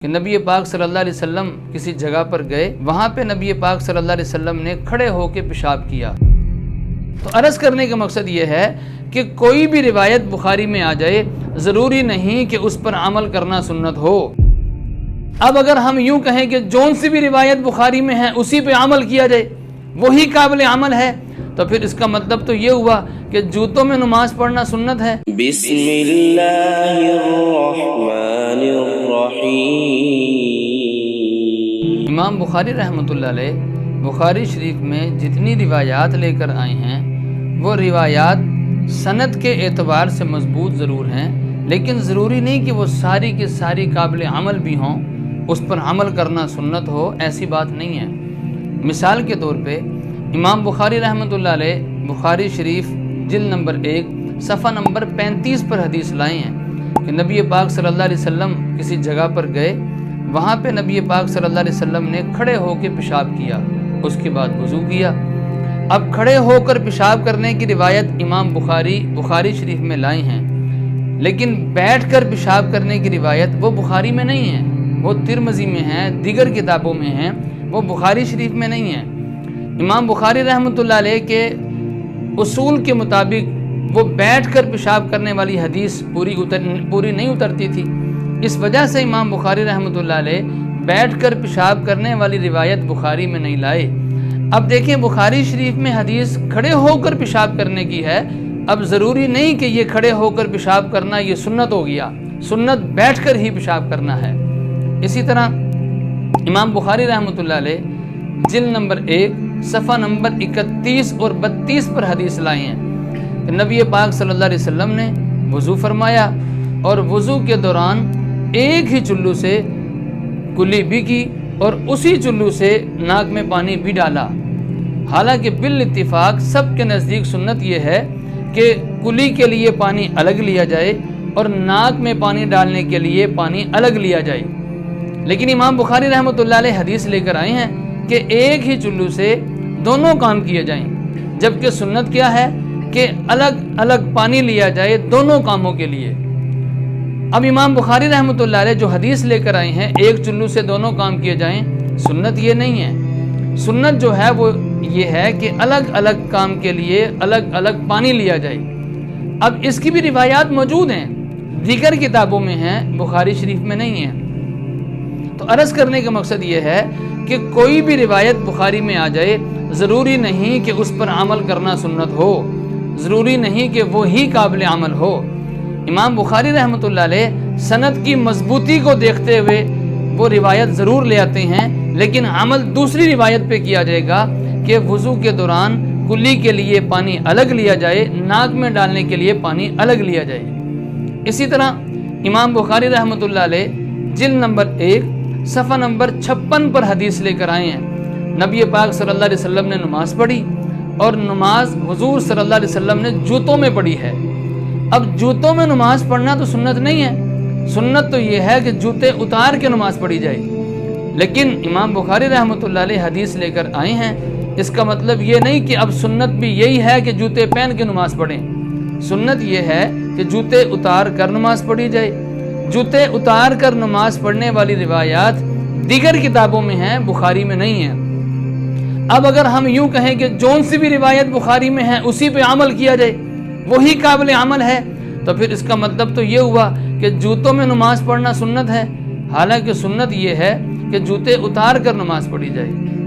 کہ نبی پاک صلی اللہ علیہ وسلم کسی جگہ پر گئے، وہاں پہ نبی پاک صلی اللہ علیہ وسلم نے کھڑے ہو کے پیشاب کیا۔ تو عرض کرنے کا مقصد یہ ہے کہ کوئی بھی روایت بخاری میں آ جائے، ضروری نہیں کہ اس پر عمل کرنا سنت ہو۔ اب اگر ہم یوں کہیں کہ جون سی بھی روایت بخاری میں ہے اسی پہ عمل کیا جائے، وہی قابل عمل ہے، تو پھر اس کا مطلب تو یہ ہوا کہ جوتوں میں نماز پڑھنا سنت ہے۔ بسم اللہ الرحمن الرحیم۔ امام بخاری رحمۃ اللہ علیہ بخاری شریف میں جتنی روایات لے کر آئے ہیں وہ روایات سند کے اعتبار سے مضبوط ضرور ہیں، لیکن ضروری نہیں کہ وہ ساری کی ساری قابل عمل بھی ہوں، اس پر عمل کرنا سنت ہو، ایسی بات نہیں ہے۔ مثال کے طور پہ امام بخاری رحمۃ اللہ علیہ بخاری شریف جلد نمبر 1 صفحہ نمبر 35 پر حدیث لائے ہیں کہ نبی پاک صلی اللہ علیہ وسلم کسی جگہ پر گئے، وہاں پہ نبی پاک صلی اللہ علیہ وسلم نے کھڑے ہو کے پیشاب کیا، اس کے بعد وضو کیا۔ اب کھڑے ہو کر پیشاب کرنے کی روایت امام بخاری شریف میں لائے ہیں، لیکن بیٹھ کر پیشاب کرنے کی روایت وہ بخاری میں نہیں ہے، وہ ترمذی میں ہے، دیگر کتابوں میں ہیں، وہ بخاری شریف میں نہیں ہے۔ امام بخاری رحمۃ اللہ علیہ کے اصول کے مطابق وہ بیٹھ کر پیشاب کرنے والی حدیث پوری نہیں اترتی تھی، اس وجہ سے امام بخاری رحمۃ اللہ علیہ بیٹھ کر پیشاب کرنے والی روایت بخاری میں نہیں لائے۔ اب دیکھیں بخاری شریف میں حدیث کھڑے ہو کر پیشاب کرنے کی ہے، اب ضروری نہیں کہ یہ کھڑے ہو کر پیشاب کرنا یہ سنت ہو گیا، سنت بیٹھ کر ہی پیشاب کرنا ہے۔ اسی طرح امام بخاری رحمۃ اللہ علیہ جلد نمبر 1 صفحہ نمبر 31 اور 32 پر حدیث لائے ہیں کہ نبی پاک صلی اللہ علیہ وسلم نے وضو فرمایا اور وضو کے دوران ایک ہی چلو سے کلی بھی کی اور اسی چلو سے ناک میں پانی بھی ڈالا۔ حالانکہ بالاتفاق سب کے نزدیک سنت یہ ہے کہ کلی کے لیے پانی الگ لیا جائے اور ناک میں پانی ڈالنے کے لیے پانی الگ لیا جائے، لیکن امام بخاری رحمۃ اللہ علیہ حدیث لے کر آئے ہیں کہ ایک ہی چلو سے دونوں کام کیے جائیں، جبکہ سنت کیا ہے کہ الگ الگ پانی لیا جائے دونوں کاموں کے لیے۔ اب امام بخاری رحمۃ اللہ علیہ جو حدیث لے کر آئے ہیں ایک چلو سے دونوں کام کیے جائیں، سنت یہ نہیں ہے۔ سنت جو ہے وہ یہ ہے کہ الگ الگ کام کے لیے الگ الگ پانی لیا جائے۔ اب اس کی بھی روایات موجود ہیں، دیگر کتابوں میں ہیں، بخاری شریف میں نہیں ہیں۔ تو عرض کرنے کا مقصد یہ ہے کہ کوئی بھی روایت بخاری میں آ جائے، ضروری نہیں کہ اس پر عمل کرنا سنت ہو، ضروری نہیں کہ وہی قابل عمل ہو۔ امام بخاری رحمۃ اللہ علیہ سند کی مضبوطی کو دیکھتے ہوئے وہ روایت ضرور لے آتے ہیں، لیکن عمل دوسری روایت پہ کیا جائے گا کہ وضو کے دوران کلی کے لیے پانی الگ لیا جائے، ناک میں ڈالنے کے لیے پانی الگ لیا جائے۔ اسی طرح امام بخاری رحمۃ اللہ علیہ جلد نمبر 1 صفحہ نمبر 56 پر حدیث لے کر آئے ہیں، نبی پاک صلی اللہ علیہ وسلم نے نماز پڑھی اور نماز حضور صلی اللہ علیہ وسلم نے جوتوں میں پڑھی ہے۔ اب جوتوں میں نماز پڑھنا تو سنت نہیں ہے، سنت تو یہ ہے کہ جوتے اتار کے نماز پڑھی جائے، لیکن امام بخاری رحمۃ اللہ علیہ حدیث لے کر آئے ہیں، اس کا مطلب یہ نہیں کہ اب سنت بھی یہی ہے کہ جوتے پہن کے نماز پڑھیں۔ سنت یہ ہے کہ جوتے اتار کر نماز پڑھی جائے۔ جوتے اتار کر نماز پڑھنے والی روایات دیگر کتابوں میں ہیں، بخاری میں نہیں ہیں۔ اب اگر ہم یوں کہیں کہ جون سی بھی روایت بخاری میں ہے اسی پہ عمل کیا جائے، وہی قابل عمل ہے، تو پھر اس کا مطلب تو یہ ہوا کہ جوتوں میں نماز پڑھنا سنت ہے، حالانکہ سنت یہ ہے کہ جوتے اتار کر نماز پڑھی جائے۔